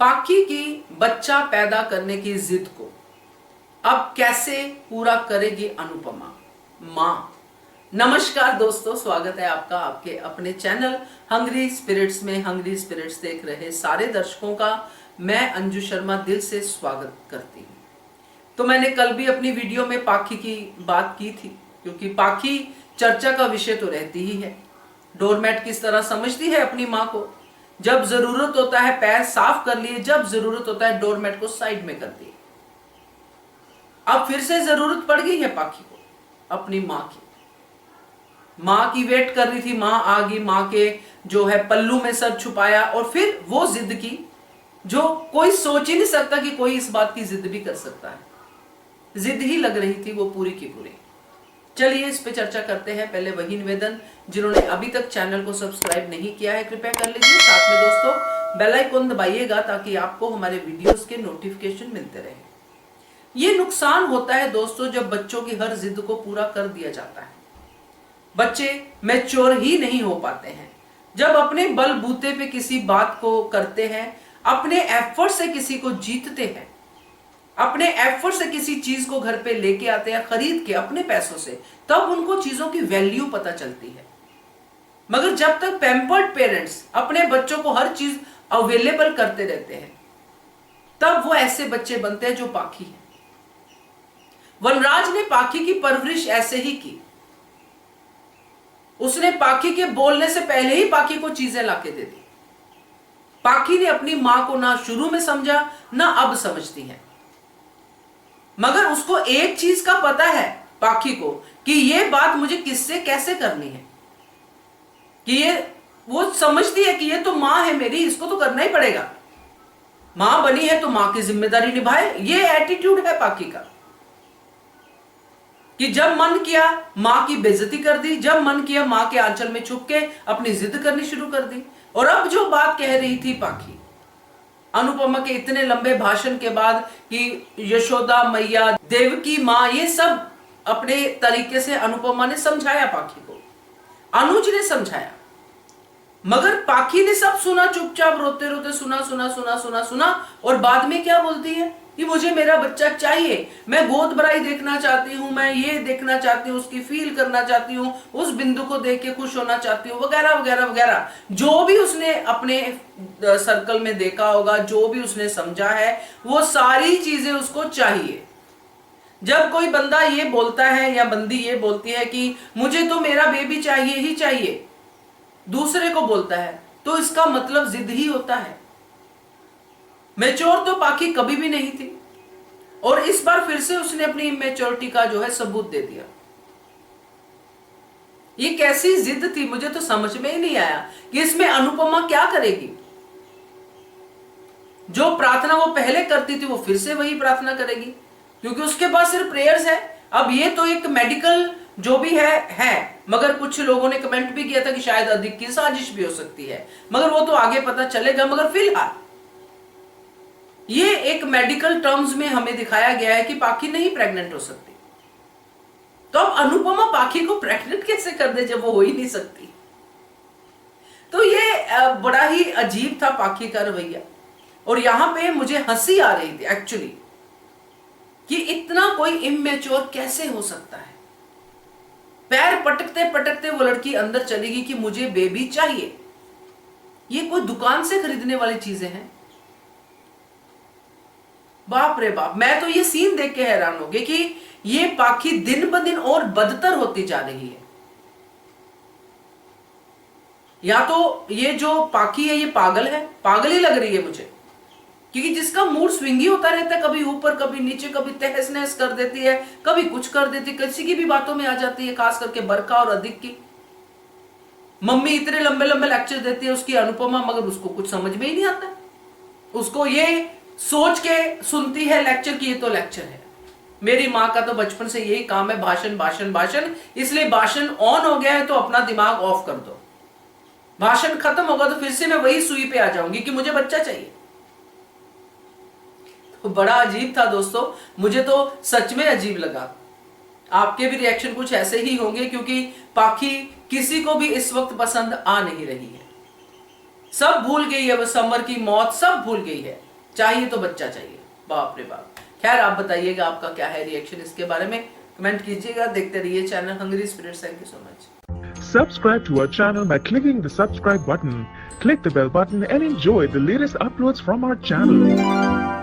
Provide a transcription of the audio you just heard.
पाखी की बच्चा पैदा करने की जिद को अब कैसे पूरा करेगी अनुपमा मां। नमस्कार दोस्तों, स्वागत है आपका आपके अपने चैनल हंग्री स्पिरिट्स में। हंग्री स्पिरिट्स देख रहे सारे दर्शकों का मैं अंजू शर्मा दिल से स्वागत करती हूँ। तो मैंने कल भी अपनी वीडियो में पाखी की बात की थी, क्योंकि पाखी चर्चा का विषय तो रहती ही है। डोरमैट किस तरह समझती है अपनी माँ को, जब जरूरत होता है पैर साफ कर लिए, जब जरूरत होता है डोरमैट को साइड में कर दिए। अब फिर से जरूरत पड़ गई है पाखी को अपनी माँ की। माँ की वेट कर रही थी, माँ आ गई, माँ के जो है पल्लू में सर छुपाया और फिर वो जिद की जो कोई सोच ही नहीं सकता कि कोई इस बात की जिद भी कर सकता है। जिद ही लग रही थी वो पूरी की पूरी। चलिए इस पे चर्चा करते हैं। पहले वही निवेदन, जिन्होंने अभी तक चैनल को सब्सक्राइब नहीं किया है कृपया कर लीजिए। साथ में दोस्तों बेल आइकन दबाइएगा ताकि आपको हमारे वीडियोस के नोटिफिकेशन मिलते रहे। ये नुकसान होता है दोस्तों जब बच्चों की हर जिद को पूरा कर दिया जाता है। बच्चे मैच्योर ही नहीं हो पाते हैं जब अपने बलबूते पे किसी बात को करते हैं, अपने एफर्ट से किसी को जीतते हैं, अपने एफर्ट से किसी चीज को घर पे लेके आते हैं खरीद के अपने पैसों से, तब उनको चीजों की वैल्यू पता चलती है। मगर जब तक पैम्पर्ड पेरेंट्स अपने बच्चों को हर चीज अवेलेबल करते रहते हैं, तब वो ऐसे बच्चे बनते हैं जो पाखी हैं। वनराज ने पाखी की परवरिश ऐसे ही की। उसने पाखी के बोलने से पहले ही पाखी को चीजें लाके दे दी। पाखी ने अपनी मां को ना शुरू में समझा ना अब समझती है, मगर उसको एक चीज का पता है पाखी को कि ये बात मुझे किससे कैसे करनी है, कि ये वो समझती है कि ये तो मां है मेरी, इसको तो करना ही पड़ेगा। मां बनी है तो मां की जिम्मेदारी निभाए, ये एटीट्यूड है पाखी का। कि जब मन किया मां की बेइज्जती कर दी, जब मन किया मां के आंचल में छुप के अपनी जिद करनी शुरू कर दी। और अब जो बात कह रही थी पाखी अनुपमा के इतने लंबे भाषण के बाद कि यशोदा मैया, देवकी मां, ये सब अपने तरीके से अनुपमा ने समझाया पाखी को, अनुज ने समझाया, मगर पाखी ने सब सुना, चुपचाप रोते रोते सुना सुना सुना सुना सुना। और बाद में क्या बोलती है कि मुझे मेरा बच्चा चाहिए, मैं गोद भराई देखना चाहती हूं, मैं ये देखना चाहती हूं, उसकी फील करना चाहती हूं, उस बिंदु को देख के खुश होना चाहती हूं, वगैरह वगैरह वगैरह। जो भी उसने अपने सर्कल में देखा होगा, जो भी उसने समझा है, वो सारी चीजें उसको चाहिए। जब कोई बंदा ये बोलता है या बंदी ये बोलती है कि मुझे तो मेरा बेबी चाहिए ही चाहिए, दूसरे को बोलता है, तो इसका मतलब जिद ही होता है। मैच्योर तो पाखी कभी भी नहीं थी और इस बार फिर से उसने अपनी इमेच्योरिटी का जो है सबूत दे दिया। ये कैसी जिद थी, मुझे तो समझ में ही नहीं आया कि इसमें अनुपमा क्या करेगी। जो प्रार्थना वो पहले करती थी वो फिर से वही प्रार्थना करेगी, क्योंकि उसके पास सिर्फ प्रेयर्स है। अब ये तो एक मेडिकल जो भी है, मगर कुछ लोगों ने कमेंट भी किया था कि शायद अधिक की साजिश भी हो सकती है, मगर वो तो आगे पता चलेगा। मगर फिलहाल ये एक मेडिकल टर्म्स में हमें दिखाया गया है कि पाखी नहीं प्रेग्नेंट हो सकती। तो अब अनुपमा पाखी को प्रेग्नेंट कैसे कर दे जब वो हो ही नहीं सकती। तो ये बड़ा ही अजीब था पाखी का रवैया। और यहां पे मुझे हंसी आ रही थी एक्चुअली कि इतना कोई इमेच्योर कैसे हो सकता है। पैर पटकते पटकते वो लड़की अंदर चलेगी कि मुझे बेबी चाहिए। ये कोई दुकान से खरीदने वाली चीजें हैं। बाप रे बाप, मैं तो ये सीन देख के हैरान हो गई कि ये पाखी दिन ब दिन और बदतर होती जा रही है। या तो ये जो पाखी है ये पागल है, पागल ही लग रही है मुझे, क्योंकि जिसका मूड स्विंगी होता रहता है, कभी ऊपर कभी नीचे, कभी तहस नहस कर देती है, कभी कुछ कर देती है, किसी की भी बातों में आ जाती है, खास करके बरखा और अधिक की। मम्मी इतने लंबे लंबे लेक्चर देती है उसकी अनुपमा, मगर उसको कुछ समझ में ही नहीं आता। उसको ये सोच के सुनती है लेक्चर की ये तो लेक्चर है। मेरी माँ का तो बचपन से यही काम है, भाषण भाषण भाषण, इसलिए भाषण ऑन हो गया है तो अपना दिमाग ऑफ कर दो। भाषण खत्म होगा तो फिर से मैं वही सुई पे आ जाऊंगी कि मुझे बच्चा चाहिए। तो बड़ा अजीब था दोस्तों, मुझे तो सच में अजीब लगा। आपके भी रिएक्शन कुछ ऐसे ही होंगे, क्योंकि पाखी किसी को भी इस वक्त पसंद आ नहीं रही है। सब भूल गई है, वो समर की मौत सब भूल गई है। चाहिए तो बच्चा चाहिए। बाप रे बाप। खैर आप बताइएगा आपका क्या है रिएक्शन इसके बारे में, कमेंट कीजिएगा। देखते रहिए channel Hungry Spirits. Thank you so much. Subscribe to our channel by clicking the subscribe button. Click the bell button and enjoy the latest uploads from our channel.